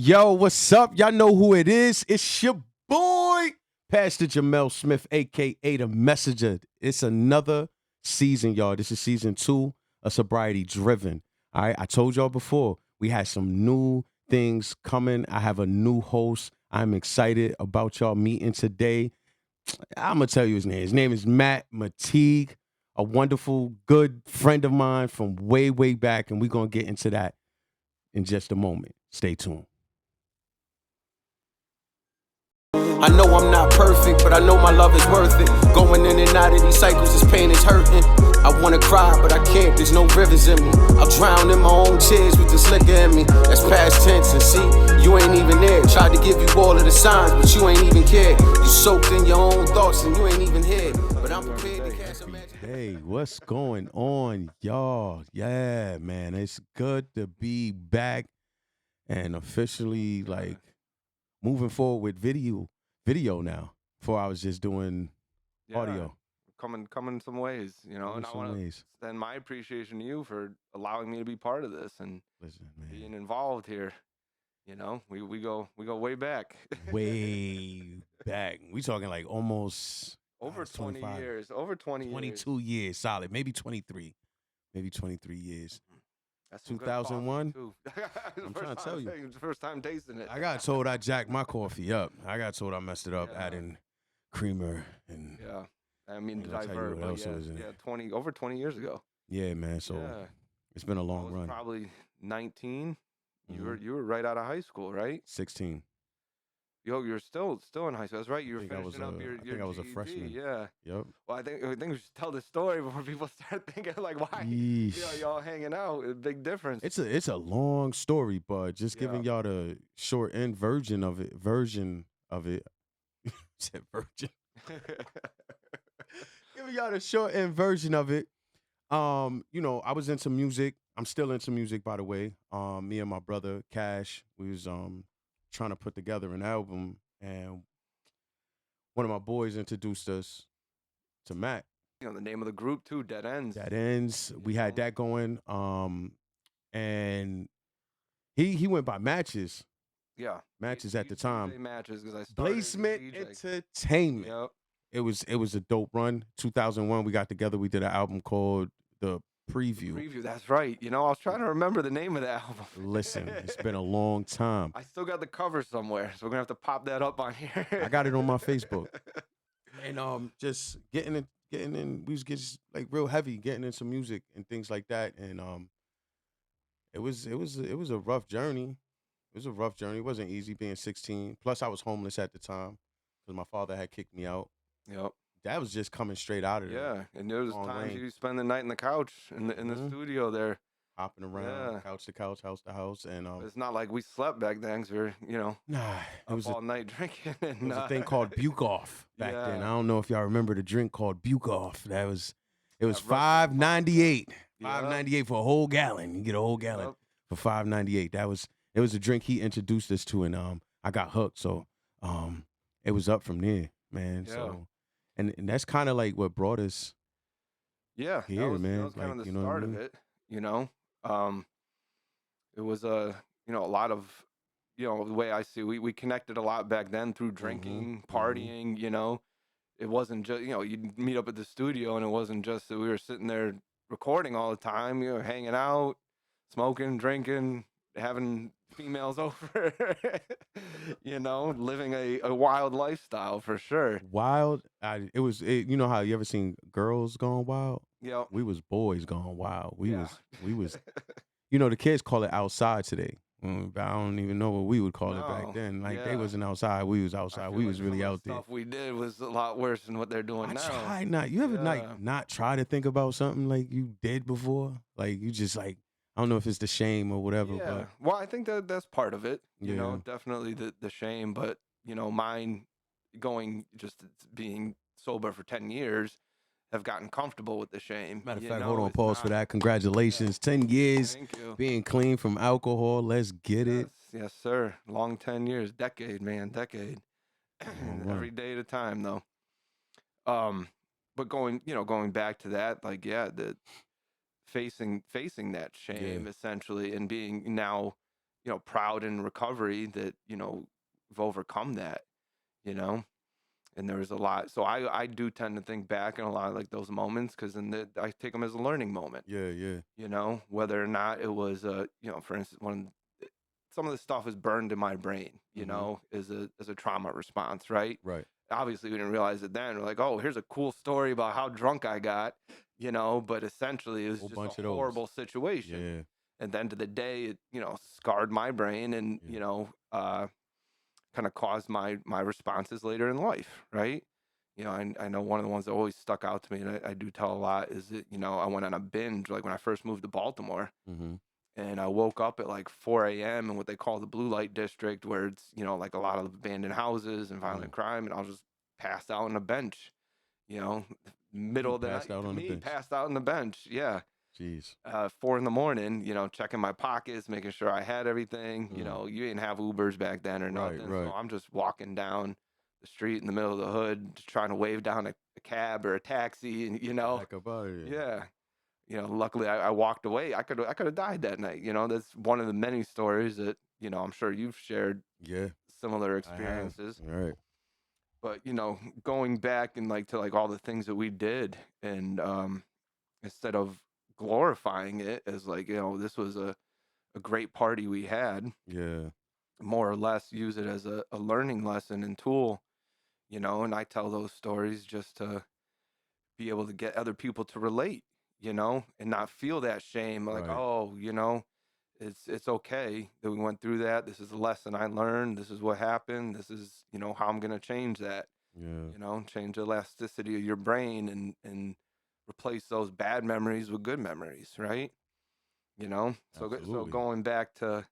Yo, what's up? Y'all know who it is. It's your boy, Pastor Jamel Smith, a.k.a. The Messenger. It's another season, y'all. This is season 2 of Sobriety Driven. All right, I told y'all before, we had some new things coming. I have a new host. I'm excited about y'all meeting today. I'm going to tell you his name. His name is Matt McTeague, a wonderful, good friend of mine from way, way back, and we're going to get into that in just a moment. Stay tuned. I know I'm not perfect, but I know my love is worth it. Going in and out of these cycles, this pain is hurting. I wanna cry, but I can't, there's no rivers in me. I'll drown in my own tears with this liquor in me. That's past tense, and see, you ain't even there. Tried to give you all of the signs, but you ain't even care. You soaked in your own thoughts, and you ain't even here. But I'm prepared to cast a magic. Hey, what's going on, y'all? Yeah, man, it's good to be back and officially moving forward with video now. Before I was just doing audio. Coming some ways, and I want to extend my appreciation to you for allowing me to be part of this and being involved here. We go way back. Way back. We talking like almost over 20 years. Over 22 years solid. Maybe 23. Maybe 23 years. That's 2001. I'm trying to tell you. It's the first time tasting it. I got told I jacked my coffee up. I got told I messed it up, adding creamer and I mean, I'll tell you what else was in it. Over 20 years ago. Yeah, man. So it's been a long run. Probably 19. You were right out of high school, right? 16. You're still in high school. That's right. You were finishing up your I think I was a freshman. Yeah. Yep. Well, I think we should tell the story before people start thinking like, why? Y'all hanging out. A big difference. It's a long story, but just giving y'all the short end version of it. Said virgin. Giving y'all the short end version of it. I was into music. I'm still into music, by the way. Me and my brother Cash, we was trying to put together an album, and one of my boys introduced us to Matt. The name of the group too, Dead Ends. Dead Ends. We had that going. And he went by Matches. Yeah. Matches at the time. Matches because I started Basement Entertainment. Yep. It was a dope run. 2001, we got together. We did an album called The Preview. That's right. I was trying to remember the name of the album. Listen, it's been a long time. I still got the cover somewhere, so we're gonna have to pop that up on here. I got it on my Facebook. And just getting in, we was getting like real heavy, getting into music and things like that. And it was a rough journey. It was a rough journey. It wasn't easy being 16. Plus, I was homeless at the time because my father had kicked me out. Yep. That was just coming straight out of there. Yeah, and there was times you spend the night in the couch in the studio there, hopping around, couch to couch, house to house, and it's not like we slept back then because we were, it was all night drinking. And, it was a thing called Buke Off back then. I don't know if y'all remember the drink called Buke Off. It was $5.98. $5.98 for a whole gallon. You get a whole gallon for $5.98. It was a drink he introduced us to, and I got hooked. So it was up from there, man. Yeah. So and that's kind of like what brought us here, man. That was kind of the start of it, It was a lot of, the way I see we connected a lot back then through drinking, partying, It wasn't just, you'd meet up at the studio and it wasn't just that we were sitting there recording all the time, hanging out, smoking, drinking, having females over, living a wild lifestyle for sure. Wild. You know how you ever seen girls gone wild? Yeah. We was boys gone wild. We was, the kids call it outside today. I don't even know what we would call it back then. They wasn't outside. We was outside. We was really out there. Stuff we did was a lot worse than what they're doing now. Try not. You ever not try to think about something like you did before? Like you just like, I don't know if it's the shame or whatever. Yeah. But Well, I think that's part of it. Definitely the shame. But mine just being sober for 10 years, have gotten comfortable with the shame. Matter of fact, hold on, pause for that. Congratulations. 10 years being clean from alcohol. Let's get it. Yes, sir. Long 10 years. Decade, man. Decade. Every day at a time, though. But going back to that, facing that shame essentially, and being now, proud in recovery that, I've overcome that, you know, and there was a lot. So I do tend to think back in a lot of like those moments because I take them as a learning moment, Yeah. whether or not it was, for instance, some of the stuff is burned in my brain, as a trauma response, right? Right. Obviously, we didn't realize it then. We're like, oh, here's a cool story about how drunk I got, but essentially it was Whole just bunch a of those. horrible situation. Yeah. At the end of the day, it, scarred my brain and, kind of caused my responses later in life, right? I know one of the ones that always stuck out to me, and I do tell a lot, is that, I went on a binge, like when I first moved to Baltimore, Mm-hmm. and I woke up at like 4 a.m. in what they call the blue light district, where it's, like a lot of abandoned houses and violent crime, and I was just passed out on a bench, you know, middle of the Passed night. out on the bench. Passed out on the bench, yeah. Jeez. 4 a.m, checking my pockets, making sure I had everything. You didn't have Ubers back then or Right, nothing. right. So I'm just walking down the street in the middle of the hood, just trying to wave down a cab or a taxi, and Back up out of here. yeah. Luckily I walked away. I could have died that night. That's one of the many stories that, I'm sure you've shared Yeah. similar I have. experiences. All right. But, going back and like to like all the things that we did, and instead of glorifying it as like, this was a great party we had, Yeah. more or less use it as a learning lesson and tool, and I tell those stories just to be able to get other people to relate, and not feel that shame, like, Right. oh, it's okay that we went through that. This is a lesson I learned. This is what happened. This is, how I'm going to change that, Yeah. change the elasticity of your brain and replace those bad memories with good memories, right? So Absolutely. going back to,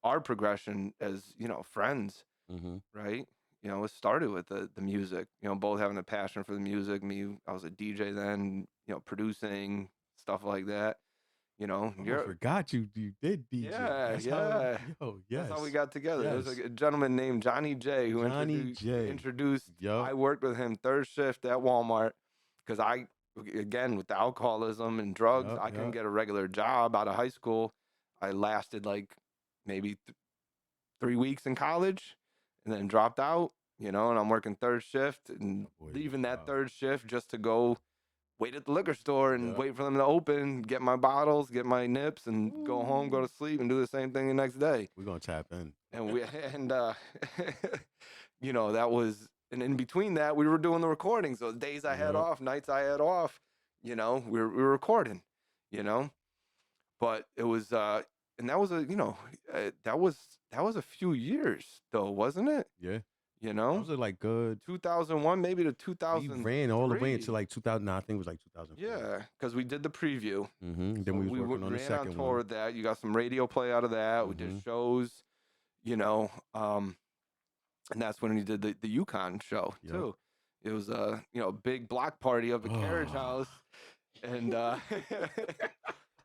our progression as, friends, Mm-hmm. right? It started with the music, both having a passion for the music. I was a DJ then, producing stuff like that. I forgot you did DJ. Yeah, That's yeah. how That's how we yes. got together. There was Yes. a gentleman named Johnny J who Johnny J. introduced. Yup. I worked with him third shift at Walmart because again, with the alcoholism and drugs, I couldn't get a regular job out of high school. I lasted like maybe 3 weeks in college and then dropped out, and I'm working third shift and leaving that third shift just to go wait at the liquor store and wait for them to open, get my bottles, get my nips, and go home, go to sleep, and do the same thing the next day. We're gonna tap in. And that was, and in between that, we were doing the recording. So days I had off, nights I had off, we were recording, but it was, and that was that was a few years though, wasn't it? Yeah. That was like good 2001, maybe to 2000. We ran all the way into like 2000. I think it was like 2000. Yeah, because we did the preview. Mm-hmm. Then we was working on the second ran on tour one. with that. You got some radio play out of that. We did shows, and that's when we did the Yukon show too. It was a big block party up at Carriage House, and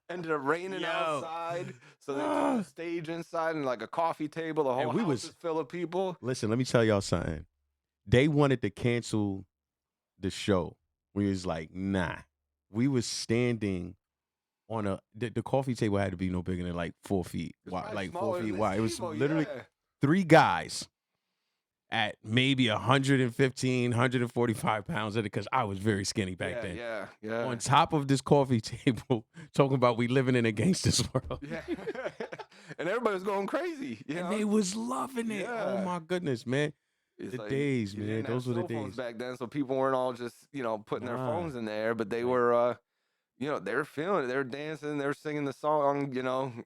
ended up raining outside, so they put a stage inside and like a coffee table. The whole house was full of people. Listen, let me tell y'all something. They wanted to cancel the show. We was like, nah. We was standing on the coffee table had to be no bigger than like 4 feet wide, like 4 feet wide. It was literally 3 guys at maybe 115, 145 pounds of it, because I was very skinny back then. Yeah. On top of this coffee table, talking about we living in a gangster's world. Yeah. And everybody was going crazy. And they was loving it. Yeah. Oh my goodness, man. It's the days, man. Those were the days back then, so people weren't all just putting their phones in there, but they were they were feeling it. They were dancing, they were singing the song,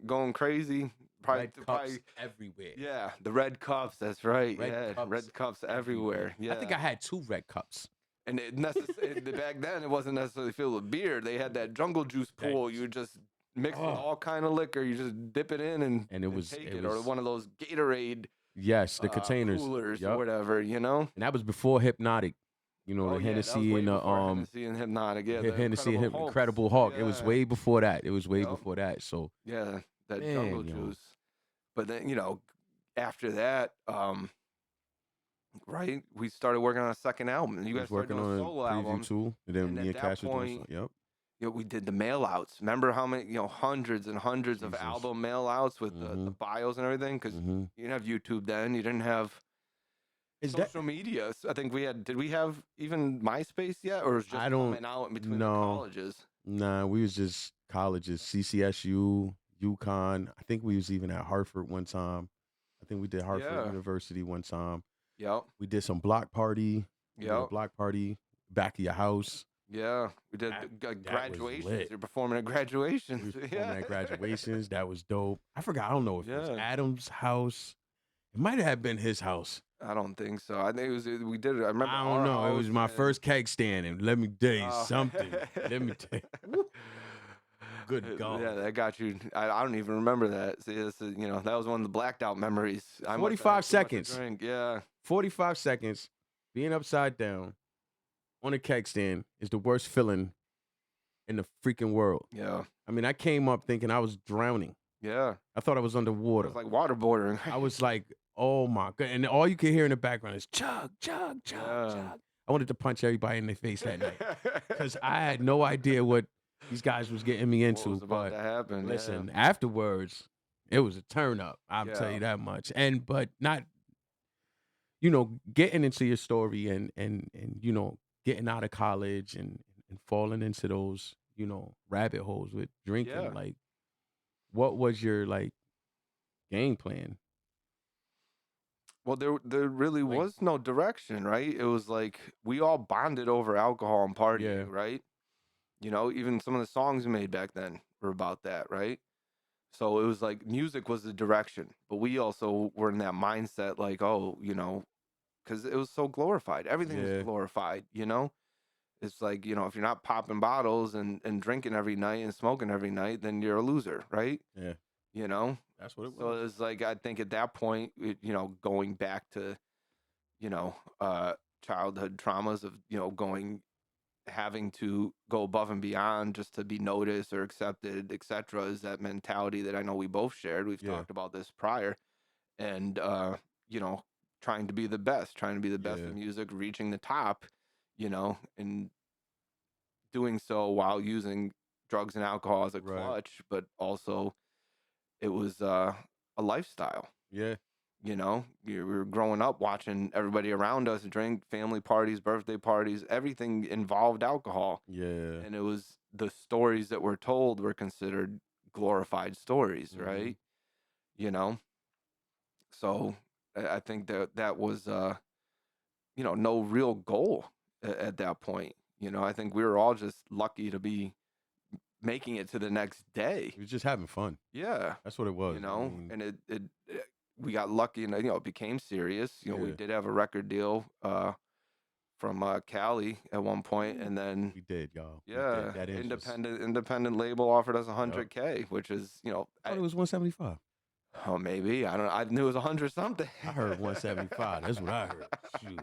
going crazy. Red cups everywhere. Yeah, the red cups. That's right. Red cups everywhere. Yeah, I think I had 2 red cups. And back then it wasn't necessarily filled with beer. They had that jungle juice pool. You would just mix with all kind of liquor. You just dip it in and it was take it, or one of those Gatorade. Yes, the containers, coolers, or whatever. And that was before Hypnotic. The Hennessy and the Hennessy and Hypnotic. Yeah, Hennessy and Incredible Hulk. Yeah. It was way before that. Before that. So yeah, that jungle juice. But then after that, right, we started working on a second album. And you guys started doing solo albums too. And then me and Cash was doing. Yep. we did the mail outs. Remember how many, hundreds and hundreds of Jesus. album mail outs with the bios and everything? Because you didn't have YouTube then. You didn't have social media. So I think did we have even MySpace yet? Or was it just coming out in between the colleges? Nah, we was just colleges, CCSU, UConn. I think we was even at Hartford one time. I think we did Hartford University one time. Yep. We did some block party. Yep. Block party, back of your house. Yeah, we did graduations. You're performing at graduations. We were performing at graduations. That was dope. I forgot. I don't know if it was Adam's house. It might have been his house. I don't think so. I think we did it. I remember. I don't know. It was my first keg stand, and let me tell you something. Let me tell you. Good God. Yeah, that got you. I don't even remember that. See, this is, that was one of the blacked out memories. 45 seconds. Yeah. 45 seconds. Being upside down on a keg stand is the worst feeling in the freaking world. Yeah. I mean, I came up thinking I was drowning. Yeah. I thought I was underwater. It was like waterboarding. I was like, oh my God. And all you could hear in the background is chug, chug, chug, chug. I wanted to punch everybody in their face that night because I had no idea what these guys was getting me into. What was about to happen? Listen, afterwards, it was a turn up. I'll tell you that much. But not, getting into your story and getting out of college and falling into those, rabbit holes with drinking. Yeah. Like, what was your game plan? Well, there really was no direction, right? It was like we all bonded over alcohol and partying, right? Even some of the songs we made back then were about that, right? So it was like music was the direction, but we also were in that mindset, like, because it was so glorified. Everything was glorified, It's like, if you're not popping bottles and drinking every night and smoking every night, then you're a loser, right? Yeah. That's what it was. So it was like, I think at that point, going back to, childhood traumas of, having to go above and beyond just to be noticed or accepted, etc., is that mentality that I know we both shared. We've talked about this prior. And, trying to be the best in music, reaching the top, and doing so while using drugs and alcohol as a clutch, but also it was a lifestyle. Yeah. We were growing up watching everybody around us drink, family parties, birthday parties, everything involved alcohol. Yeah. And it was the stories that were told were considered glorified stories, right? So I think that was, no real goal at that point. I think we were all just lucky to be making it to the next day. We were just having fun. Yeah. That's what it was. And it we got lucky and, it became serious. We did have a record deal from Cali at one point, and then we did, y'all. Yeah. That independent label offered us $100K, which is, I thought it was 175. Oh, maybe. I don't know. I knew it was 100 something. I heard 175. That's what I heard. Shoot.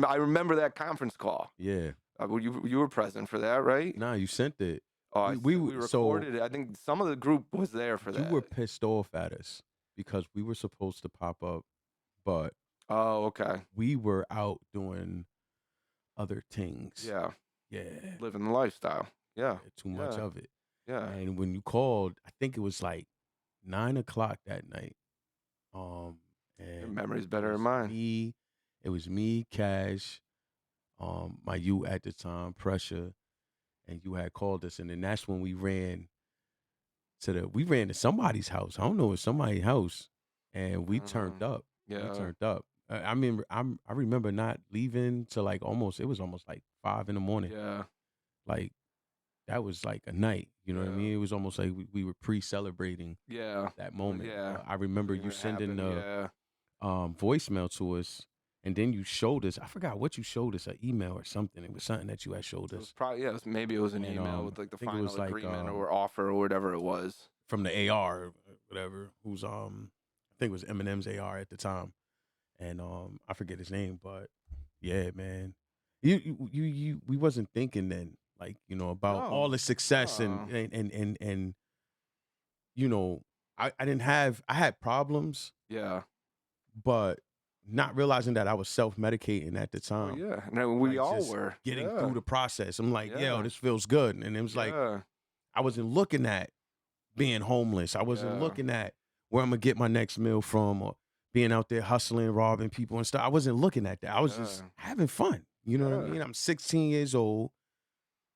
I remember that conference call. Yeah. You were present for that, right? Nah, you sent it. Oh, we recorded it. I think some of the group was there for that. You were pissed off at us because we were supposed to pop up, but okay. We were out doing other things. Yeah. Yeah. Living the lifestyle. Yeah. Too much of it. Yeah. And when you called, I think it was like 9:00 that night. And your memory's better than mine. It was me, Cash, my you at the time, Pressure, and you had called us, and then that's when we ran to somebody's house. I don't know, it was somebody's house, and we turned up. Yeah, we turned up. I remember not leaving till it was almost like 5 a.m. Yeah, like that was like a night. You know what I mean? It was almost like we were pre-celebrating. That moment. Yeah, I remember you sending the voicemail to us. And then you showed us, I forgot what you showed us, an email or something. It was something that you had showed us. Maybe it was an email with like the final agreement or offer or whatever it was. From the AR or whatever, who's, I think it was Eminem's AR at the time. And I forget his name, but yeah, man. We wasn't thinking then, about all the success and I had problems. Yeah. But not realizing that I was self-medicating at the Oh time. yeah, and then we Like, all just were. getting Yeah. through the process. I'm like, yo, Yeah. this feels good. And it was like, Yeah. I wasn't looking at being homeless. I wasn't Yeah. looking at where I'm gonna get my next meal from, or being out there hustling, robbing people and stuff. I wasn't looking at that. I was just Yeah. having fun. You know what I Yeah. mean? I'm 16 years old.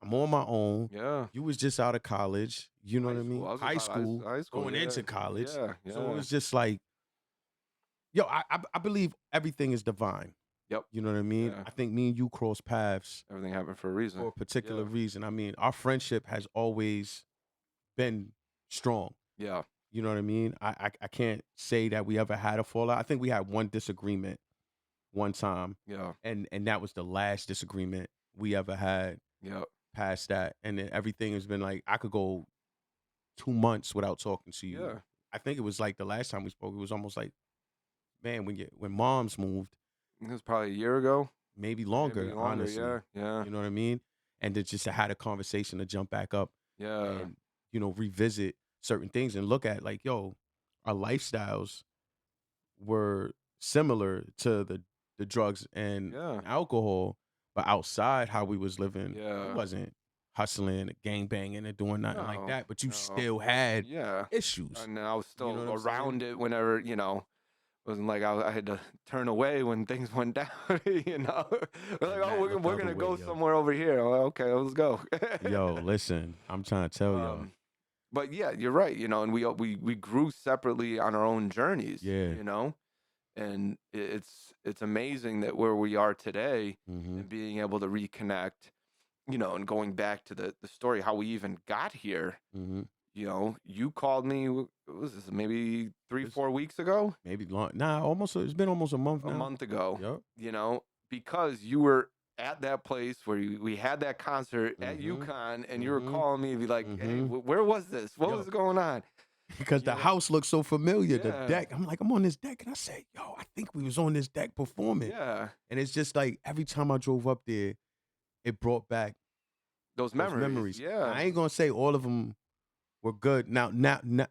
I'm on my own. Yeah. You was just out of college. You know what I mean? I was High just out of school, high school, going yeah. into college. Yeah. So it Yeah. was just like, yo, I believe everything is divine. Yep. You know what I mean? Yeah. I think me and you cross paths Everything happened for a reason. for a particular Yeah. reason. I mean, our friendship has always been strong. Yeah. You know what I mean? I can't say that we ever had a fallout. I think we had one disagreement one time, Yeah. and that was the last disagreement we ever had. Yeah. Past that, and then everything has been like, I could go 2 months without talking to you. Yeah. I think it was like the last time we spoke, it was almost like, man, when moms moved, It was probably a year ago. maybe longer, Maybe honestly. Yeah. Yeah. You know what I mean? And to just had a conversation to jump back up Yeah. and, revisit certain things and look at like, yo, our lifestyles were similar to the drugs and Yeah. alcohol, but outside how we was living, Yeah. it wasn't hustling, gang banging, and doing nothing like No, that. But you no. still had Yeah. issues. And I was still know what I'm saying? around it whenever, wasn't like I had to turn away when things went down, We're like, Matt oh, looked the we're other gonna way, go yo. somewhere over here. I'm like, okay, let's go. Yo, listen, I'm trying to tell y'all. But yeah, you're right. And we grew separately on our own journeys. Yeah. And it's amazing that where we are today Mm-hmm. and being able to reconnect, and going back to the story how we even got here. Mm-hmm. You called me. What was this? Maybe 3-4 weeks ago. Maybe long. Nah, it's been almost a month now. A month ago. Yep. Because you were at that place where we had that concert at Mhm. UConn, and you were Mhm. calling me to be like, hey, Mhm. where was this? What Yo. was going on? Because the Yeah. house looks so familiar. The Yeah. deck. I'm like, I'm on this deck, and I say, yo, I think we was on this deck performing. Yeah. And it's just like every time I drove up there, it brought back Those those memories. Yeah. I ain't gonna say all of them were good. Now,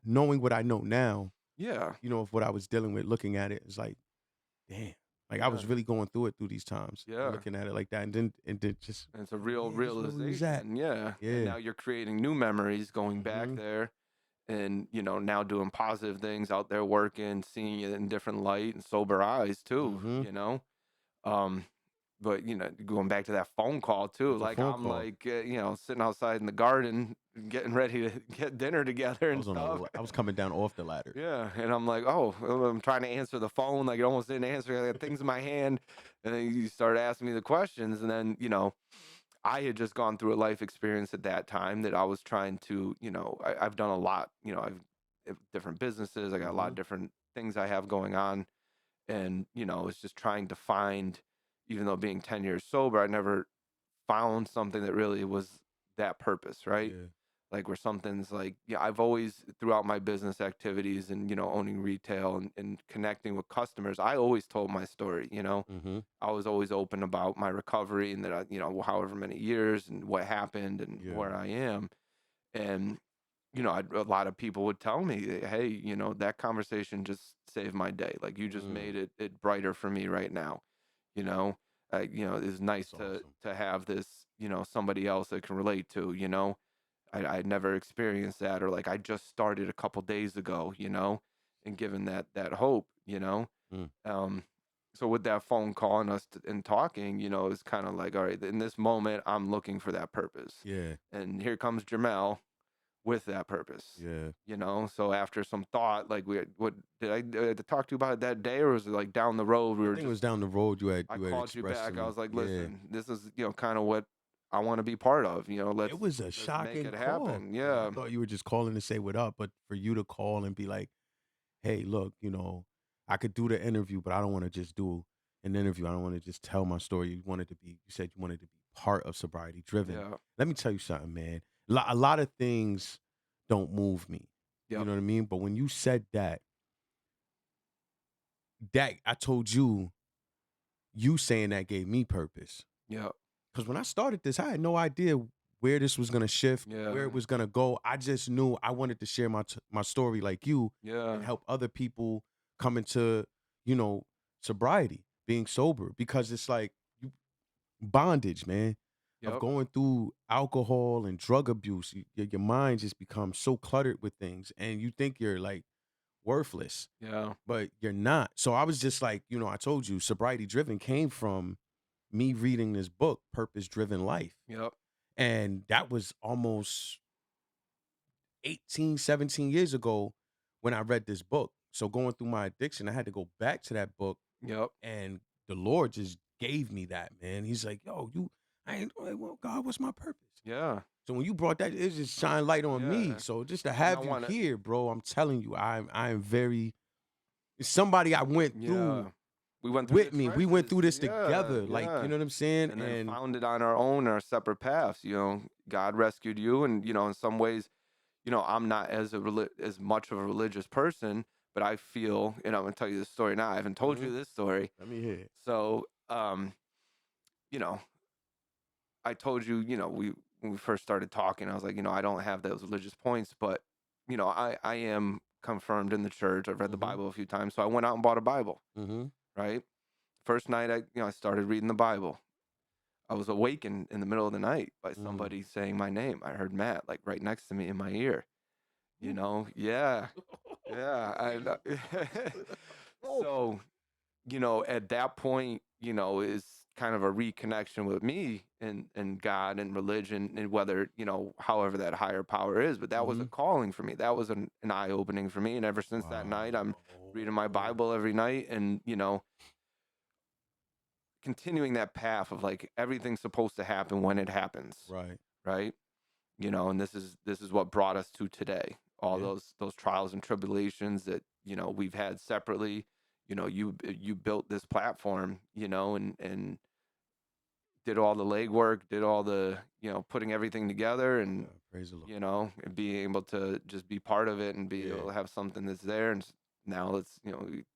knowing what I know now, Yeah. of what I was dealing with, looking at it, it's like, damn. Like I was Yeah. really going through it through these times. Yeah. Looking at it like that, and then just And it's a real Yeah, this is where we was at. realization. Yeah. Yeah. And now you're creating new memories going back Mhm. there and, now doing positive things out there working, seeing it in different light and sober eyes too, Mhm. But, going back to that phone call too, It's a like phone I'm call. like, sitting outside in the garden, getting ready to get dinner together I and was on stuff. I was coming down off the ladder. Yeah, and I'm like, oh, I'm trying to answer the phone, like it almost didn't answer. I got things in my hand, and then you start asking me the questions, and then I had just gone through a life experience at that time that I was trying to, I've done a lot, I've different businesses, I got a lot of different things I have going on, and it's just trying to find, even though being 10 years sober, I never found something that really was that purpose, right? Yeah. Like where something's like, I've always throughout my business activities and owning retail and connecting with customers, I always told my story. Mm-hmm. I was always open about my recovery and that I, however many years and what happened and Yeah. where I am. And a lot of people would tell me, hey, that conversation just saved my day. Like you just made it brighter for me right now. It's nice That's awesome. to have this, somebody else that can relate to. I'd never experienced that, or like I just started a couple days ago, and given that hope, Mm. So with that phone call and us and talking, it's kind of like, all right, in this moment, I'm looking for that purpose, Yeah. and here comes Jamel with that purpose. Yeah. So after some thought, like what did I talk to you about it that day, or was it like down the road? I think it was down the road. You had I you had called you expressed back. to I me. was like, Yeah. listen, this is kind of what I want to be part of. Let's It was a let's shocking make it call. happen. Like, Yeah. I thought you were just calling to say what up, but for you to call and be like, hey, look, I could do the interview, but I don't want to just do an interview. I don't want to just tell my story. You said you wanted to be part of Sobriety Driven. Yeah. Let me tell you something, man. A lot of things don't move me. You Yep. know what I mean? But when you said that I told you saying that gave me purpose. Yeah. Because when I started this, I had no idea where this was gonna shift, Yeah. where it was gonna go. I just knew I wanted to share my story like you Yeah. and help other people come into, sobriety, being sober, because it's like bondage, man, of Yep. going through alcohol and drug abuse. Your mind just becomes so cluttered with things, and you think you're like worthless, Yeah. but you're not. So I was just like, I told you, Sobriety Driven came from me reading this book, Purpose Driven Life. Yep. And that was almost 18, 17 years ago when I read this book. So going through my addiction, I had to go back to that book, Yep. and the Lord just gave me that, man. He's like, yo, I ain't like, well, God, what's my purpose? Yeah. So when you brought that, it just shined light on me. Yeah. So just to And have I you wanna- here, bro, I'm telling you, I am very, it's somebody I went Yeah. through We went through with the me. We went through this trenches. together. Like, Yeah. you know what I'm saying? And then found it on our own, our separate paths. God rescued you, and in some ways, I'm not as much of a religious person, but I feel, I'm gonna tell you this story now. I haven't told you this story. Let me hear it. So, I told you, when we first started talking, I was like, I don't have those religious points, but I am confirmed in the church. I've read the Bible a few times, so I went out and bought a Bible. Right. First night, I started reading the Bible. I was awakened in the middle of the night by somebody saying my name. I heard Matt like right next to me in my ear. Yeah, yeah. So, at that point, is kind of a reconnection with me and God and religion, and whether, however that higher power is. But that was a calling for me. That was an eye opening for me. And ever since that night, I'm reading my Bible every night, and, continuing that path of like everything's supposed to happen when it happens. Right. And this is what brought us to today. All those trials and tribulations that, we've had separately. You built this platform, and did all the legwork, did all the, putting everything together, and praise the Lord. and being able to just be part of it and be able to have something that's there. And now let's,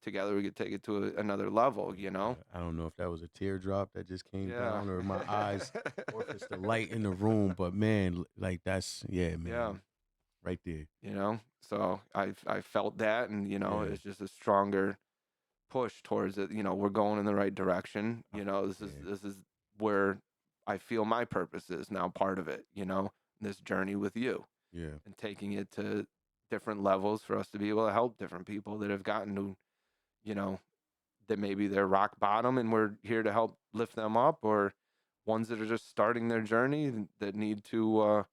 together we could take it to another level, I don't know if that was a teardrop that just came Yeah. down, or my eyes, or if it's the light in the room. But man, like that's, man. Yeah. Right there. So I felt that, and it's just a stronger push towards it. We're going in the right direction. This is where I feel my purpose is now, part of it, this journey with you. Yeah. And taking it to different levels for us to be able to help different people that have gotten to, that maybe they're rock bottom, and we're here to help lift them up, or ones that are just starting their journey that need to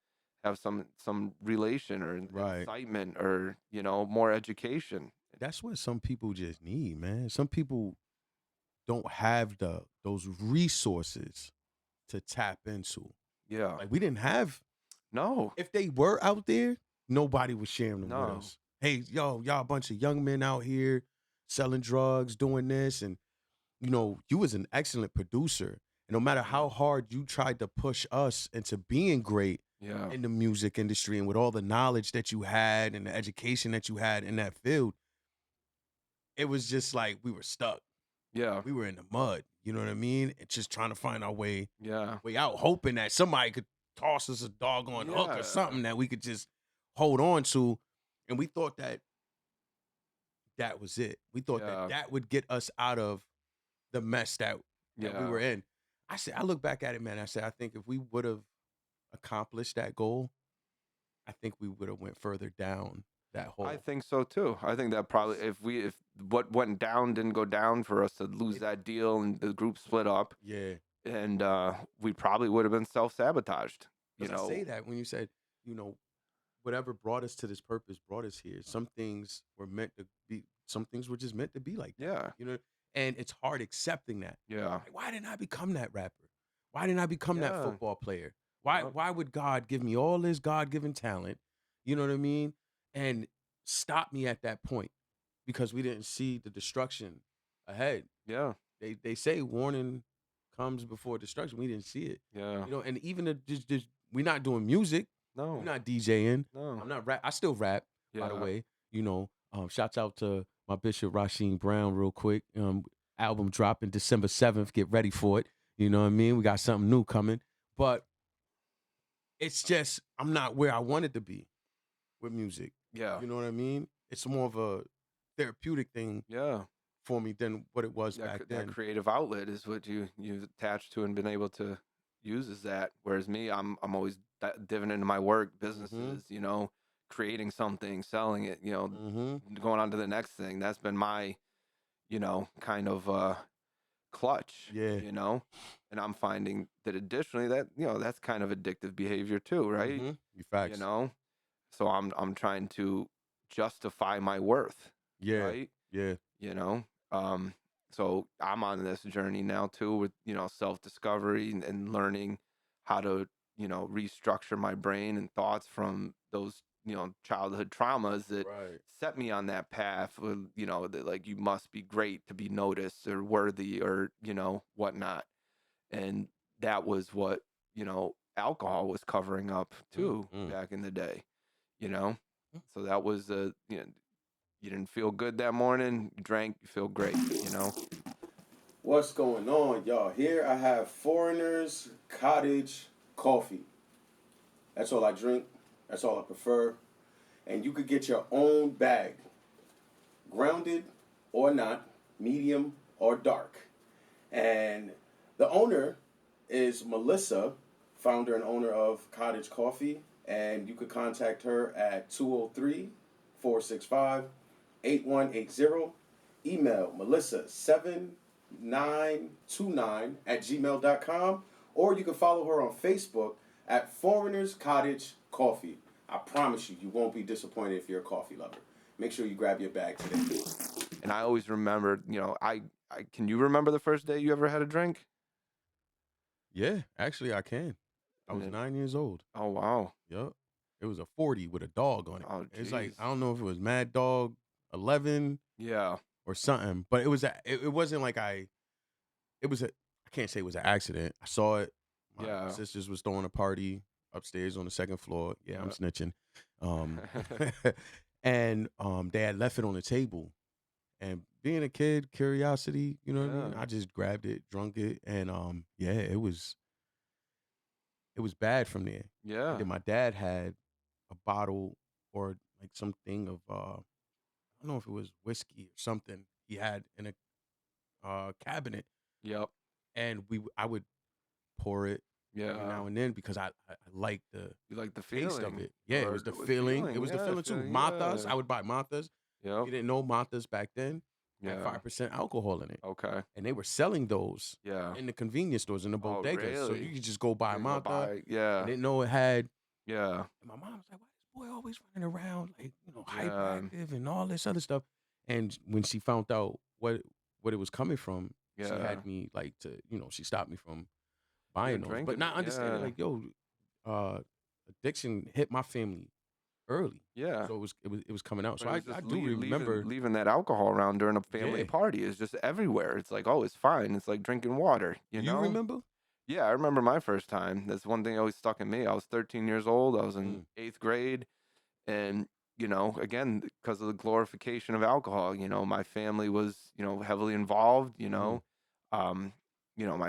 have some relation or excitement, or, more education. That's what some people just need, man. Some people don't have those resources to tap into. Yeah. Like we didn't have. No. If they were out there, nobody was sharing them No. with us. Hey, y'all a bunch of young men out here selling drugs, doing this. And, you was an excellent producer. And no matter how hard you tried to push us into being great in the music industry, and with all the knowledge that you had and the education that you had in that field, it was just like we were stuck. Yeah. We were in the mud. You know what I mean? And just trying to find our way Yeah. out, hoping that somebody could toss us a doggone hook or something that we could just hold on to. And we thought that was it. We thought that would get us out of the mess that we were in. I look back at it, man. I said, I think if we would have accomplished that goal, I think we would have went further down that hole. I think so too. I think that probably if what went down didn't go down for us to lose that deal and the group split up. Yeah. And we probably would have been self-sabotaged. I say that when you said, whatever brought us to this purpose brought us here. Some things were meant to be, some things were just meant to be like that. Yeah. And it's hard accepting that. Yeah. Like, why didn't I become that rapper? Why didn't I become that football player? Why would God give me all this God-given talent? You know what I mean? And stop me at that point, because we didn't see the destruction ahead. Yeah. They say warning comes before destruction. We didn't see it. Yeah. And even just we're not doing music. No. We're not DJing. No. I'm not rap. I still rap, by the way. Shouts out to my Bishop Rasheem Brown real quick. Album dropping December 7th. Get ready for it. You know what I mean? We got something new coming. But it's just, I'm not where I wanted to be with music. Yeah. You know what I mean? It's more of a therapeutic thing for me than what it was back that then. creative outlet is what you've attached to and been able to use as that. Whereas me, I'm always diving into my work, businesses, creating something, selling it, going on to the next thing. That's been my, kind of clutch, Yeah. and I'm finding that additionally that, that's kind of addictive behavior too, right? You facts. So I'm trying to justify my worth, Yeah. right? Yeah. Um, so I'm on this journey now too with, self-discovery and learning how to, restructure my brain and thoughts from those, childhood traumas that Right. set me on that path with, that like you must be great to be noticed or worthy or, whatnot. And that was what, alcohol was covering up too back in the day, you know? So that was you didn't feel good that morning, you drank, you feel great, What's going on, y'all? Here I have Foreigner's Cottage Coffee. That's all I drink. That's all I prefer. And you could get your own bag, grounded or not, medium or dark. And the owner is Melissa, founder and owner of Cottage Coffee. And you could contact her at 203-465-8180. Email melissa7929@gmail.com. Or you can follow her on Facebook at Foreigners Cottage Coffee. I promise you, you won't be disappointed if you're a coffee lover. Make sure you grab your bag today. And I always remember, I can you remember the first day you ever had a drink? Yeah, actually, I can. I was 9 years old. Oh, wow. Yup. It was a 40 with a dog on it. Oh, It's like, geez. I don't know if it was Mad Dog 11 Yeah. or something, but it wasn't like I can't say it was an accident. I saw it. My sisters was throwing a party upstairs on the second floor. Yeah, I'm snitching. And they had left it on the table. And being a kid, curiosity, you know what I mean? I just grabbed it, drunk it, and it was bad from there. Yeah. And then my dad had a bottle or like something of I don't know if it was whiskey or something he had in a cabinet. Yep. And I would pour it every now and then because I like the You like the taste feeling of it. Yeah, it was the feeling. It was the feeling too. Matas, I would buy Matas. Yep. You didn't know Matas back then. Had 5% alcohol in it. Okay. And they were selling those in the convenience stores, in the bodegas. Really? So you could just go buy Mata. I Yeah. didn't know it had. Yeah. And my mom was like, why is this boy always running around like, hyperactive and all this other stuff? And when she found out what it was coming from, she had me like to, she stopped me from buying those. But not understanding like, addiction hit my family early. Yeah. So it was coming out. So But I do remember leaving that alcohol around during a family party is just everywhere. It's like, oh, it's fine. It's like drinking water. You know? remember? Yeah, I remember my first time. That's one thing always stuck in me. I was 13 years old. I was in 8th grade. And, again, because of the glorification of alcohol, my family was, heavily involved, my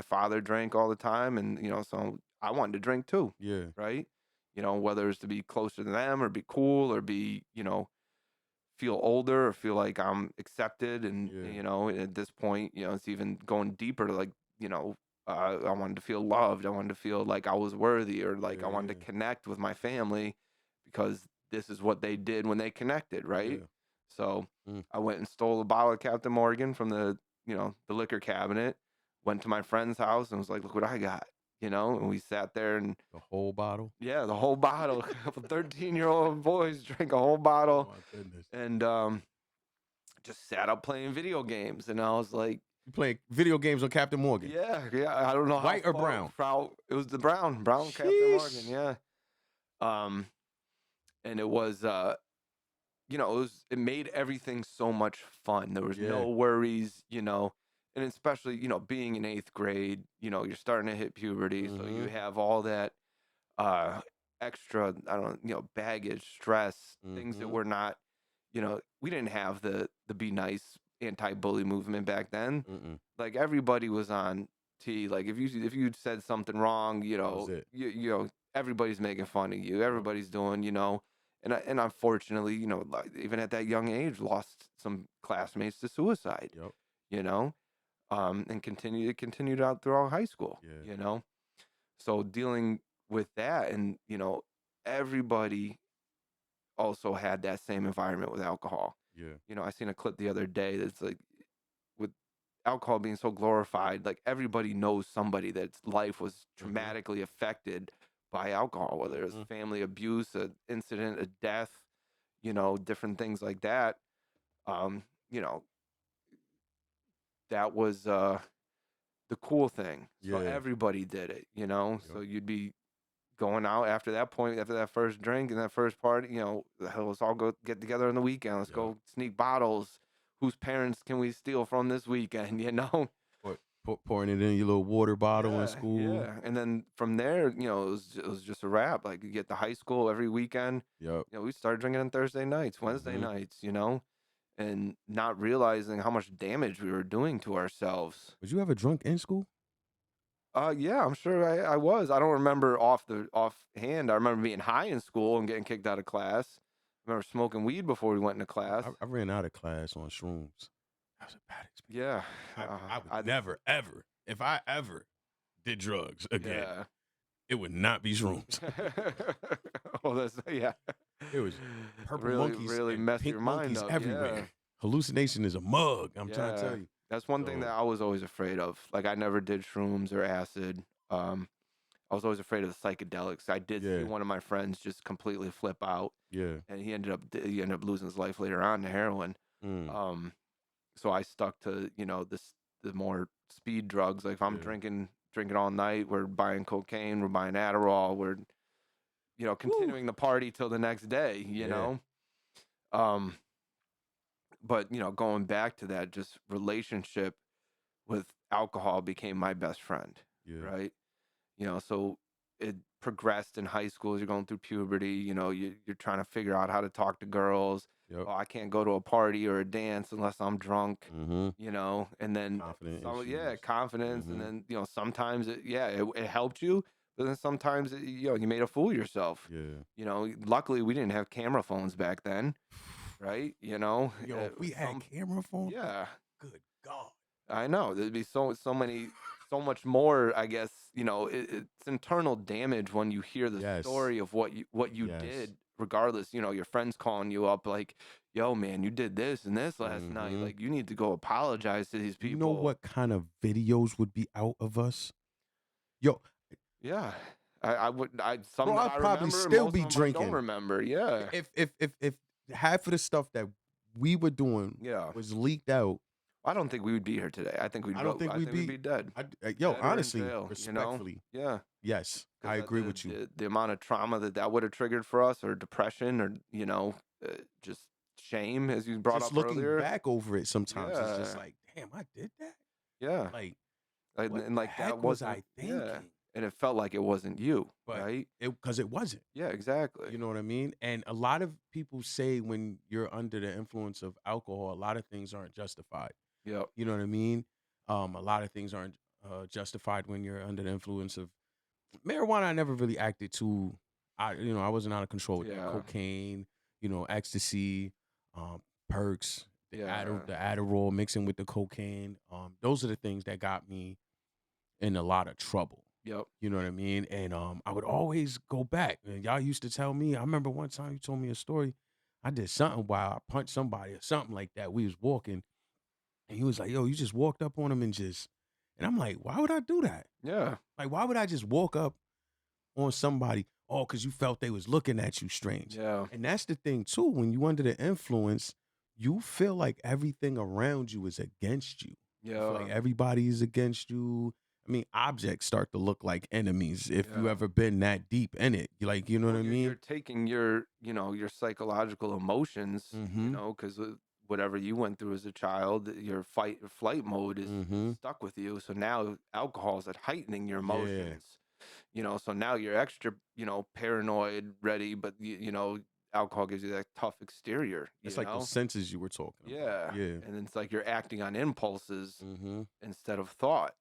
father drank all the time. And, so I wanted to drink too. Yeah. Right. Whether it's to be closer to them or be cool or be, feel older or feel like I'm accepted. And, at this point, it's even going deeper to like, I wanted to feel loved. I wanted to feel like I was worthy or like I wanted to connect with my family because this is what they did when they connected, right? Yeah. So I went and stole a bottle of Captain Morgan from the liquor cabinet, went to my friend's house and was like, look what I got, and we sat there and the whole bottle. Yeah, the whole bottle. A couple 13-year-old boys drank a whole bottle. Oh my goodness. And just sat up playing video games. And I was like, you playing video games on Captain Morgan? Yeah. I don't know White or brown? It was the brown Captain Morgan, yeah. And it was it made everything so much fun. There was no worries, and especially, being in 8th grade, you're starting to hit puberty, so you have all that extra, I don't know, baggage, stress, things that were not, we didn't have the Be Nice anti-bully movement back then. Like everybody was on T. Like if you said something wrong, everybody's making fun of you. Everybody's doing, and unfortunately, like, even at that young age, lost some classmates to suicide. Yep. you know, and continued out throughout high school, Yeah. you know. So dealing with that, and everybody also had that same environment with alcohol. Yeah. I seen a clip the other day that's like, with alcohol being so glorified, like everybody knows somebody that's life was Mm-hmm. traumatically affected by alcohol, whether it was Mm-hmm. family abuse, an incident, a death, different things like that. Um, you know, that was the cool thing. So Yeah. everybody did it. So Yep. you'd be going out after that point, after that first drink and that first party, the hell, let's all go get together on the weekend. Let's Yep. go sneak bottles. Whose parents can we steal from this weekend? Pouring it in your little water bottle in Yeah, school. yeah. And then from there, it was just a wrap. Like you get to high school every weekend. Yep. We started drinking on Thursday nights, Wednesday Mm-hmm. nights, and not realizing how much damage we were doing to ourselves. Was you ever drunk in school? Yeah, I'm sure I was. I don't remember offhand. I remember being high in school and getting kicked out of class. I remember smoking weed before we went into class. I ran out of class on shrooms. That was a bad experience. Yeah, I would never, ever, if I ever did drugs again, yeah. it would not be shrooms. Well, yeah. It was purple really, monkeys really and mess pink your mind monkeys up. everywhere. Yeah. Hallucination is a mug. I'm trying to Yeah. tell you. That's one thing that So- I was always afraid of. Like I never did shrooms or acid. I was always afraid of the psychedelics. I did see Yeah. one of my friends just completely flip out, Yeah. and he ended up losing his life later on to heroin. Mm. So I stuck to the more speed drugs. Like if I'm Yeah. drinking all night, we're buying cocaine, we're buying Adderall, we're continuing the party till the next day. But going back to that, just relationship with alcohol became my best friend. Yeah. Right. So it progressed in high school as you're going through puberty. You're trying to figure out how to talk to girls. Yep. Oh, I can't go to a party or a dance unless I'm drunk. Mm-hmm. And then confidence. Mhm. And then, sometimes it helped you, but then sometimes you made a fool of yourself. Yeah. Luckily we didn't have camera phones back then. Right. Yo, if we had camera phones. Yeah. Good God. I know there'd be so much more, I guess, it's internal damage when you hear the story of what you did, regardless, your friends calling you up like, yo, man, you did this and this last night. Like, you need to go apologize to these people. You know what kind of videos would be out of us? Yo. Yeah. I would, some Bro, that I'd I probably remember, still most be of them I drinking. don't remember. Yeah. If half of the stuff that we were doing was leaked out, I don't think we would be here today. I think we'd be dead. Yo, Dead or in honestly, jail, respectfully. Yeah. Yes, I agree with you. The amount of trauma that would have triggered for us, or depression, or just shame, as you brought Just up looking earlier. back over it sometimes, it's just Yeah. like, damn, I did that. Yeah. Like, and what like the that heck was I wasn't. thinking? Yeah. And it felt like it wasn't you, But right? because it wasn't. Yeah, exactly. You know what I mean? And a lot of people say when you're under the influence of alcohol, a lot of things aren't justified. Yep. You know what I mean? A lot of things aren't justified when you're under the influence of marijuana. I never really acted too. I wasn't out of control with that. Yeah. Cocaine, ecstasy, perks, the Yeah. Adderall mixing with the cocaine. Those are the things that got me in a lot of trouble. Yep. You know what I mean? And I would always go back. And y'all used to tell me, I remember one time you told me a story. I did something while I punched somebody or something like that. We was walking. And he was like, yo, you just walked up on him and I'm like, why would I do that? Yeah. Like, why would I just walk up on somebody? Oh, because you felt they was looking at you strange. Yeah. And that's the thing too. When you under the influence, you feel like everything around you is against you. You feel like everybody is against you. I mean, objects start to look like enemies if you ever been that deep in it. Like, you know what I mean? You're taking your psychological emotions, because whatever you went through as a child, your fight or flight mode is stuck with you. So now alcohol is heightening your emotions. So now you're extra, paranoid, ready, but alcohol gives you that tough exterior. It's like those senses you were talking about. Yeah. And it's like you're acting on impulses instead of thought.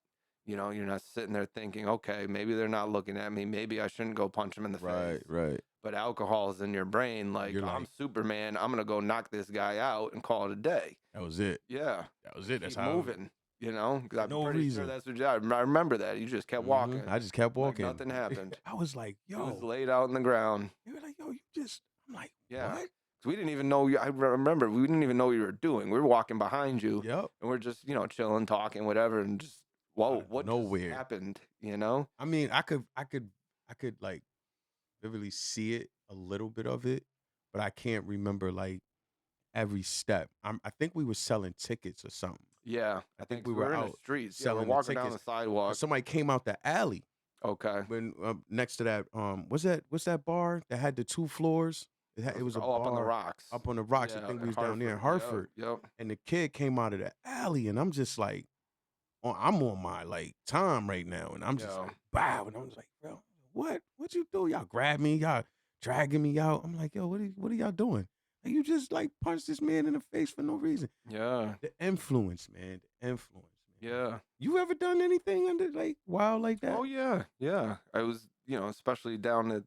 You're not sitting there thinking, okay, maybe they're not looking at me. Maybe I shouldn't go punch them in the face. Right. but alcohol is in your brain. Like, You're I'm like, Superman. I'm gonna go knock this guy out and call it a day. that was it. Yeah, That was it. That's keep how. moving. You know, because I'm No pretty sure reason. that's what I remember that. You just kept walking. I just kept Like walking. nothing happened. I was like, It was yo. laid out on the ground. You were like, yo, you just. I'm like, Yeah. what? We didn't even know. I remember we didn't even know what you were doing. We were walking behind you, Yep. and we're just chilling, talking, whatever, and just whoa, of what nowhere. just happened? You know? I mean, I could like vividly see it, a little bit of it, but I can't remember like every step. I think we were selling tickets or something. Yeah, I think we so were we're in the out streets. Yeah, we're selling the walking down the tickets. sidewalk. Somebody came out the alley Okay. when next to that what's that bar that had the 2 floors? It was a bar up on the rocks. up on the rocks. I Yeah, think we in was down there in Hartford. Hartford, Yep. and the kid came out of the alley, and I'm just like, I'm on my like time right now, and I'm just Yeah. like, wow, and I was like, bro, what you do? Y'all grab me, y'all dragging me out. I'm like, yo, what are y'all doing? And you just like punched this man in the face for no reason. Yeah. The influence, man. The influence. Man. Yeah. You ever done anything under like wild like that? Oh yeah, yeah. I was, especially down at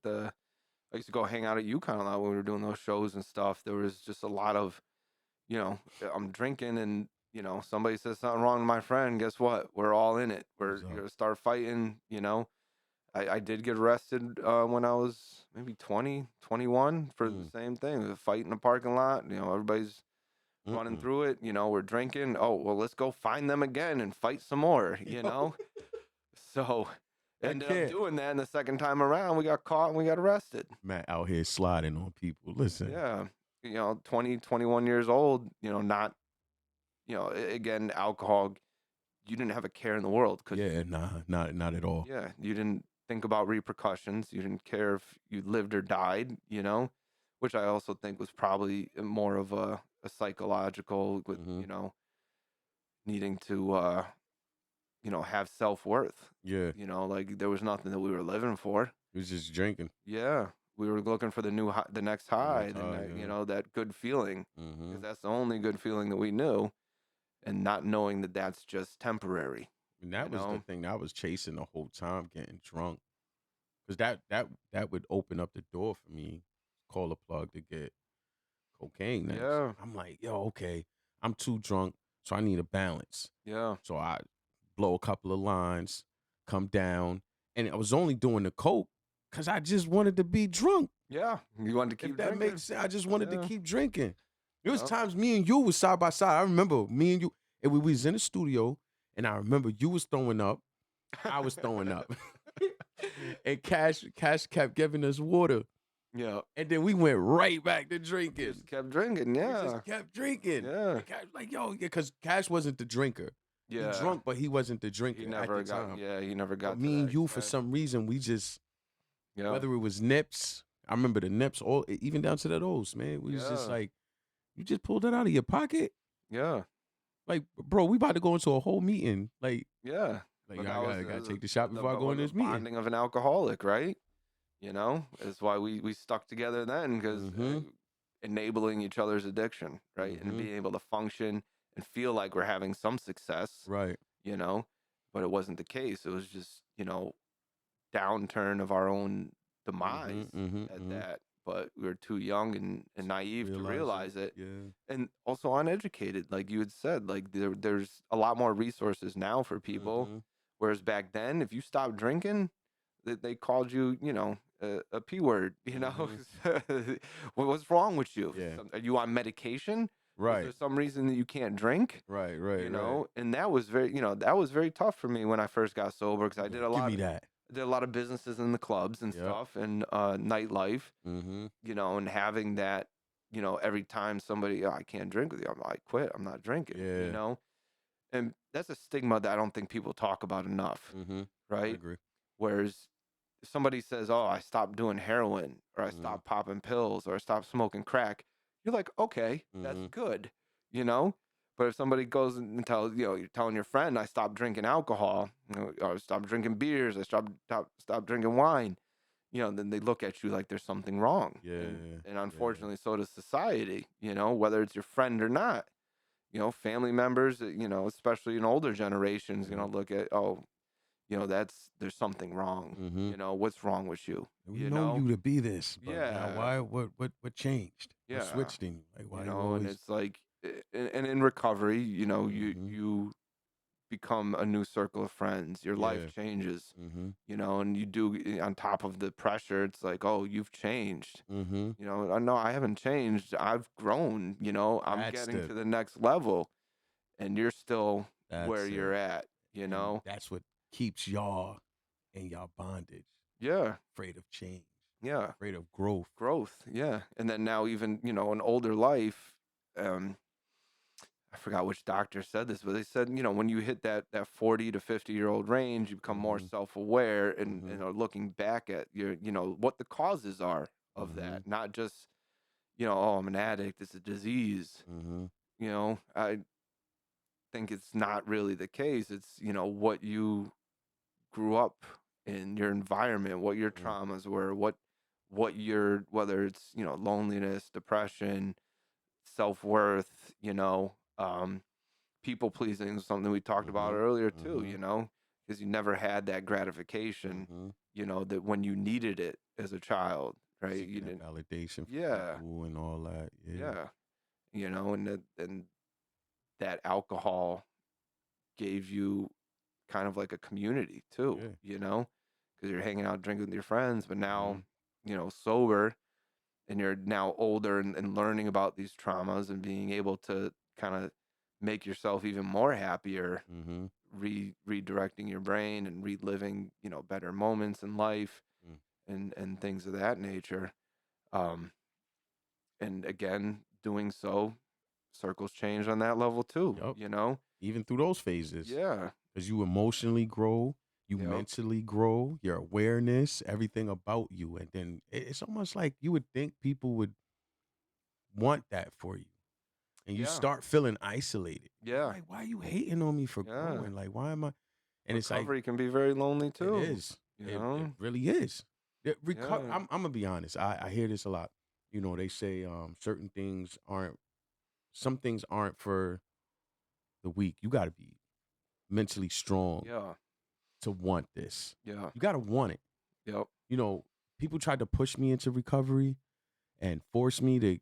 I used to go hang out at UConn a lot when we were doing those shows and stuff. There was just a lot of, I'm drinking and, somebody says something wrong to my friend. Guess what? We're all in it. We're What's up? going to start fighting, I did get arrested when I was maybe 20, 21 for the same thing. It was a fight in the parking lot. Everybody's running through it. We're drinking. Oh, well, let's go find them again and fight some more, So ended up doing that. And the second time around, we got caught and we got arrested. Matt out here sliding on people. Listen. Yeah. 20, 21 years old, not, again, alcohol, you didn't have a care in the world. Yeah, nah, not at all. Yeah. You didn't think about repercussions. You didn't care if you lived or died, which I also think was probably more of a psychological with, needing to, have self-worth. Yeah. Like there was nothing that we were living for. He was just drinking. Yeah. We were looking for the next high, that good feeling. Because that's the only good feeling that we knew. And not knowing that that's just temporary. And that was the thing that I was chasing the whole time, getting drunk. Because that would open up the door for me, call a plug to get cocaine next. Yeah. I'm like, yo, okay, I'm too drunk, so I need a balance. Yeah. So I blow a couple of lines, come down, and I was only doing the coke because I just wanted to be drunk. Yeah. You wanted to keep If that drinking. makes sense, I just wanted to Yeah. keep drinking. There was Yep. times me and you was side by side. I remember me and you, and we was in the studio, and I remember you was throwing up, I was throwing up. And Cash kept giving us water. Yeah. And then we went right back to drinking. Just kept drinking. We Yeah. just kept drinking. Yeah. And Cash like, yo, because Cash wasn't the drinker. Yeah. He drunk, but he wasn't the drinker He never at the got. time. Yeah. He never got. But to me and that you, for extent. some reason, we just, Yeah. whether it was nips, I remember the nips, all even down to that O's, man. We was just Yeah. like, you just pulled that out of your pocket? Yeah. Like, bro, we about to go into a whole meeting. Like, Yeah. I But gotta that was take the shot before I go in this meeting. Bonding of an alcoholic, right? That's why we stuck together then, because enabling each other's addiction, right? And being able to function and feel like we're having some success, Right. But it wasn't the case. It was just, downturn of our own demise at that. But we were too young and naive to realize it. Yeah. And also uneducated, like you had said, like there's a lot more resources now for people. Whereas back then, if you stopped drinking, they called you, a P word, What's wrong with you? Yeah. Are you on medication? Right. Is there some reason that you can't drink? Right. And that was very tough for me when I first got sober, because I did a Give lot. me that. I did a lot of businesses in the clubs and Yep. stuff, and nightlife. Mm-hmm. And having that, every time somebody, I can't drink with you, I'm like, quit, I'm not drinking. Yeah. And that's a stigma that I don't think people talk about enough, Mm-hmm. I right? agree. Whereas if somebody says, oh, I stopped doing heroin, or I stopped popping pills, or I stopped smoking crack, you're like, okay, that's good, But if somebody goes and tells, you're telling your friend, I stopped drinking alcohol, or I stopped drinking beers, I stopped drinking wine, then they look at you like there's something wrong. Yeah. And unfortunately, so does society, whether it's your friend or not. Family members, especially in older generations, look at, oh, there's something wrong. Mm-hmm. What's wrong with you? We know you to be this, but now Yeah. why? What changed? What Yeah. switched in you? Like why you And always? it's like, and in recovery, Mm-hmm. you become a new circle of friends. Your life Yeah. changes, Mm-hmm. and you do, on top of the pressure, it's like, oh, you've changed. Mm-hmm. No, I haven't changed. I've grown, I'm That's getting the to the next level, and you're still where that's you're it. at, And that's what keeps y'all in y'all bondage. Yeah. Afraid of change. Yeah. Afraid of growth. Growth. Yeah. And then now, even, an older life, I forgot which doctor said this, but they said, when you hit that 40 to 50-year-old range, you become more Mm-hmm. self-aware and, Mm-hmm. are looking back at your, what the causes are of Mm-hmm. that, not just, oh, I'm an addict, it's a disease. Mm-hmm. I think it's not really the case. It's, what you grew up in, your environment, what your Mm-hmm. traumas were, what your, whether it's, loneliness, depression, self-worth, people pleasing is something we talked about Mm-hmm. earlier too, Mm-hmm. because you never had that gratification, Mm-hmm. that when you needed it as a child, right? You Seeking that didn't, validation from yeah, people and all that. Yeah. yeah, and that alcohol gave you kind of like a community too, Yeah. because you're hanging out drinking with your friends, but Mm-hmm. now, sober, and you're now older and learning about these traumas and being able to kind of make yourself even more happier, Mm-hmm. redirecting your brain and reliving, better moments in life Mm. and things of that nature. Um, and again, doing so, circles change on that level too, Yup. Even through those phases. Yeah. Because you emotionally grow, you Yep. mentally grow, your awareness, everything about you. And then it's almost like you would think people would want that for you. And you Yeah. start feeling isolated. Yeah. Like, why are you hating on me for Yeah. growing? Like, why am I? And it's like, Recovery can be very lonely it too. is. It really is. Yeah. I'm going to be honest. I hear this a lot. They say some things aren't for the weak. You got to be mentally strong Yeah. to want this. Yeah. You got to want it. Yep. People tried to push me into recovery and force me to,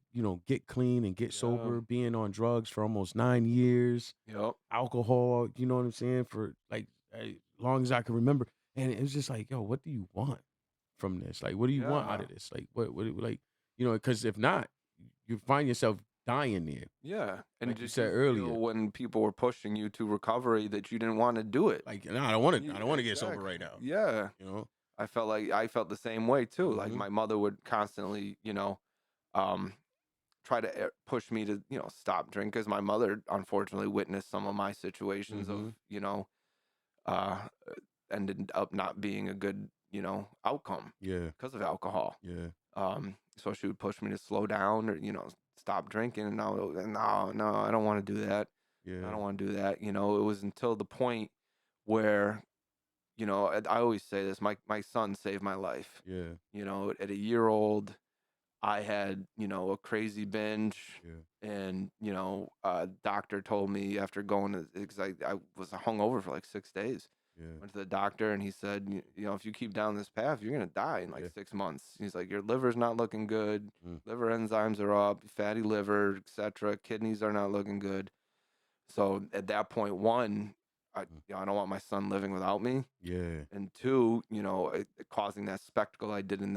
get clean and get Yeah. sober, being on drugs for almost 9 years, Yep. alcohol, you know what I'm saying, for like as long as I can remember. And it was just like, yo, what do you want from this? Like, what do you want out Yeah. of this? Like, what like, because if not, you find yourself dying there. Yeah. And Like you did said feel earlier. when people were pushing you to recovery that you didn't want to do it? Like, no, I don't want to get sober right now. Yeah. I felt the same way too. Like Mhm. my mother would constantly, try to push me to, stop drinking, because my mother unfortunately witnessed some of my situations of, uh, ended up not being a good, outcome Yeah. because of alcohol. Yeah. So she would push me to slow down or, stop drinking. And no, I don't want to do that. Yeah. I don't want to do that. It was until the point where, I always say this, my son saved my life. Yeah. At a year old, I had, a crazy binge. Yeah. And, a doctor told me after going to, because I was hungover for like 6 days. Yeah. Went to the doctor and he said, if you keep down this path, you're going to die in like Yeah. 6 months. He's like, your liver's not looking good. Mm. Liver enzymes are up, fatty liver, etc. Kidneys are not looking good. So at that point, one, I don't want my son living without me. Yeah. And two, causing that spectacle I did in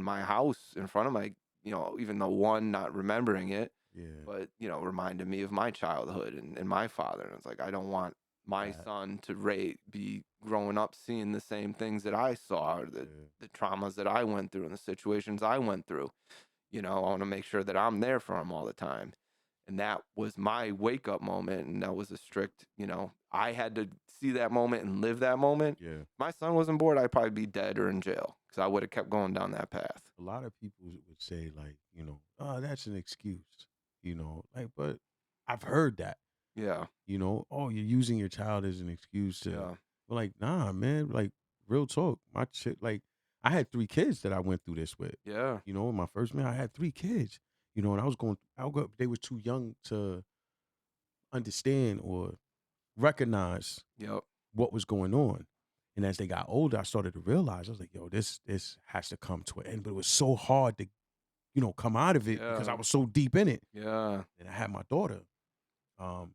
my house in front of my, even though one, not remembering it, Yeah. but, reminded me of my childhood and my father. And it's like, I don't want my That- son to be growing up seeing the same things that I saw, or the traumas that I went through and the situations I went through. I want to make sure that I'm there for him all the time. And that was my wake up moment. And that was a strict, I had to see that moment and live that moment. Yeah. If my son wasn't bored, I'd probably be dead or in jail, because I would have kept going down that path. A lot of people would say like, oh, that's an excuse, like, but I've heard that, Yeah. oh, you're using your child as an excuse to, Yeah. but like, nah, man, like real talk. My shit, like, I had 3 kids that I went through this with. Yeah. In my first man, I had 3 kids, and they were too young to understand or recognize Yep. what was going on. And as they got older, I started to realize, I was like, yo, this has to come to an end. But it was so hard to, come out of it because I was so deep in it. Yeah. And I had my daughter, my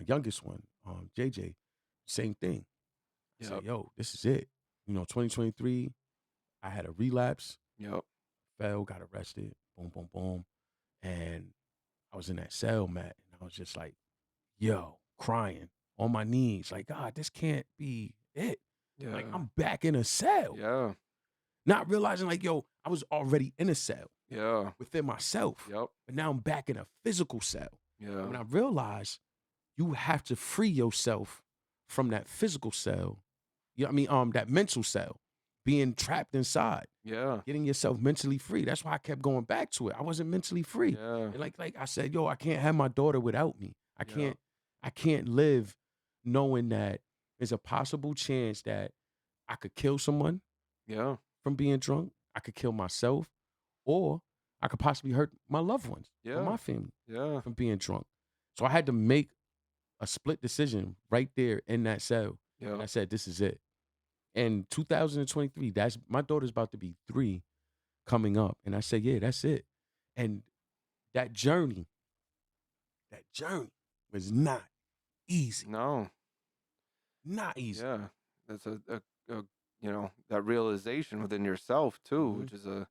youngest one, JJ, same thing. I said, Yep. yo, this is it. 2023, I had a relapse, Yep. fell, got arrested, boom, boom, boom. And I was in that cell, Matt, and I was just like, yo, crying on my knees, like, God, this can't be it. Yeah. Like, I'm back in a cell. Yeah. Not realizing, like, yo, I was already in a cell Yeah. within myself. Yep. But now I'm back in a physical cell. Yeah. When I realized you have to free yourself from that physical cell, that mental cell, being trapped inside, Yeah. getting yourself mentally free. That's why I kept going back to it. I wasn't mentally free. Yeah. And like I said, yo, I can't have my daughter without me. Yeah. I can't live knowing that there's a possible chance that I could kill someone Yeah. from being drunk. I could kill myself, or I could possibly hurt my loved ones or Yeah. my family Yeah. from being drunk. So I had to make a split decision right there in that cell. And I Yeah. said, this is it. And 2023, my daughter's about to be 3 coming up. And I said, yeah, that's it. And that journey was not easy. No. Not easy. Yeah. That's a that realization within yourself too, Mhm. which is a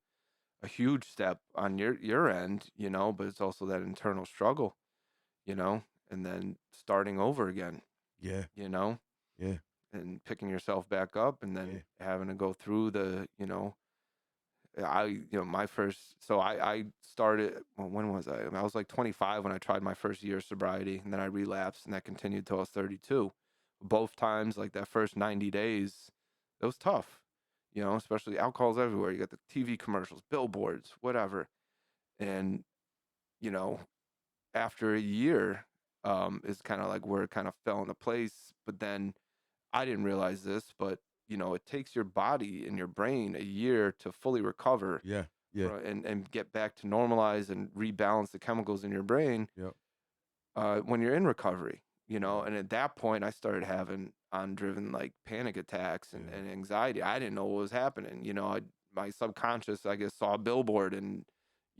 huge step on your end, but it's also that internal struggle, and then starting over again, Yeah. Yeah. and picking yourself back up, and then having to go through the, my first, so I started, well, when was I? I was like 25 when I tried my first year of sobriety, and then I relapsed, and that continued till I was 32. Both times, like that first 90 days, it was tough, especially alcohol's everywhere. You got the TV commercials, billboards, whatever. And, after a year, is kind of like where it kind of fell into place. But then I didn't realize this, but it takes your body and your brain a year to fully recover. Yeah. Yeah. And get back to normalize and rebalance the chemicals in your brain. Yep. When you're in recovery, and at that point I started having undriven like panic attacks and anxiety. I didn't know what was happening. My subconscious, I guess, saw a billboard, and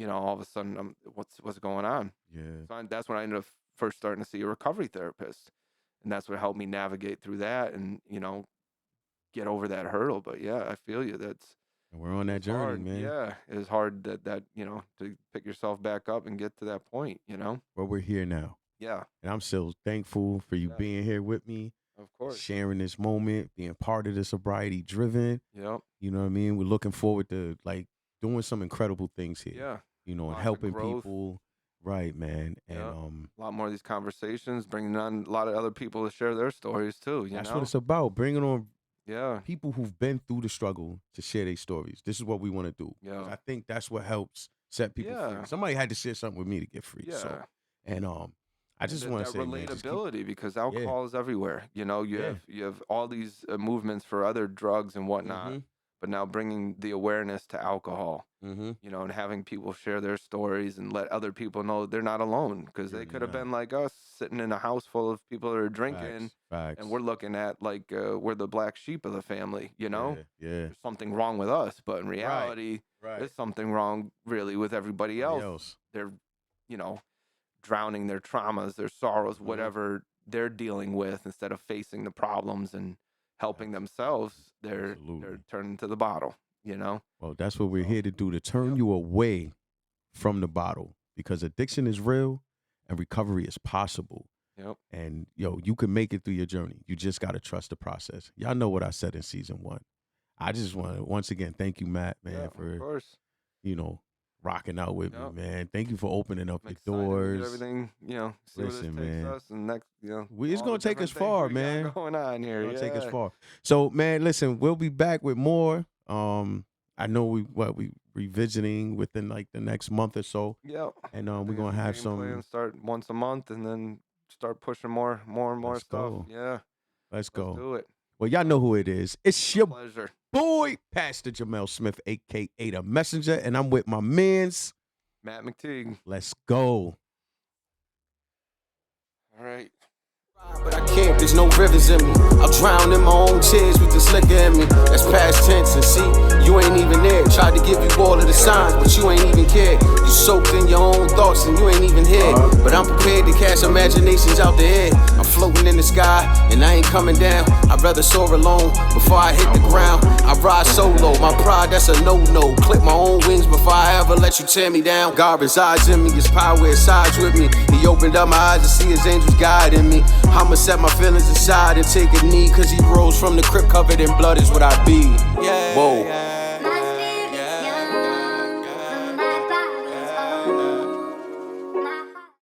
all of a sudden what's going on? Yeah. So that's when I ended up first starting to see a recovery therapist, and that's what helped me navigate through that and get over that hurdle. But yeah, I feel you. And we're on that journey, hard. man. Yeah, it's hard that to pick yourself back up and get to that point. But we're here now. Yeah, And I'm still thankful for you Yeah. being here with me, of course. sharing this moment, being part of the Sobriety Driven. Yep. You know what I mean? We're looking forward to like doing some incredible things here. Yeah. And Lots of helping growth. people. Right, man. And Yeah. A lot more of these conversations, bringing on a lot of other people to share their stories too. that's what it's about. Bringing on Yeah. people who've been through the struggle to share their stories. This is what we want to do. 'Cause Yeah. I think that's what helps set people Yeah. free. Somebody had to share something with me to get free. Yeah. So, and I just want to that say, man, just keep- relatability, because alcohol is everywhere. You Yeah. have all these movements for other drugs and whatnot, Mhm. but now bringing the awareness to alcohol, Mhm. and having people share their stories and let other people know they're not alone, because they You're could have not. been like us, sitting in a house full of people that are drinking, Facts. and we're looking at like we're the black sheep of the family. Yeah. There's something wrong with us, but in reality, Right. there's something wrong really with everybody else. They're, drowning their traumas, their sorrows, Mhm. whatever they're dealing with, instead of facing the problems and helping themselves. They're Absolutely. turning to the bottle. Well, that's what we're So, here to do, to turn yep. you away from the bottle, because addiction is real and recovery is possible. Yep. And you can make it through your journey. You just got to trust the process. Y'all know what I said in season 1. I just want to once again thank you, Matt, man, Yeah, of for course. rocking out with Yep. me, man. Thank you for opening up I'm the excited to get doors. everything, see Listen, where this takes man. us, and next, It's all gonna the take us different things far, we got man. going on here. Gonna take us Yeah. far. So, man, listen, we'll be back with more. I know we revisiting within like the next month or so, Yep. and I we're think gonna it's a have game some. plan, start once a month, and then start pushing more and more Let's stuff. go. Yeah. Let's go. Let's do it. Well, y'all know who it is. It's your Pleasure. boy, Pastor Jamel Smith, aka the Messenger, and I'm with my mans. Matt McTeague. Let's go. All right. But I can't there's no rivers in me. I'll drown in my own tears with this liquor in me. That's past tense, and see, you ain't even there. Tried to give you all of the signs, but you ain't even care. You soaked in your own thoughts and you ain't even here. But I'm prepared to cast imaginations out the air. I'm floating in the sky and I ain't coming down. I'd rather soar alone before I hit the ground. I ride solo, my pride that's a no-no. Clip my own wings before I ever let you tear me down. God resides in me, his power resides with me. He opened up my eyes to see his angels guiding me. I'ma set my feelings aside and take a knee, cause he rose from the crypt covered in blood is what I be. Whoa.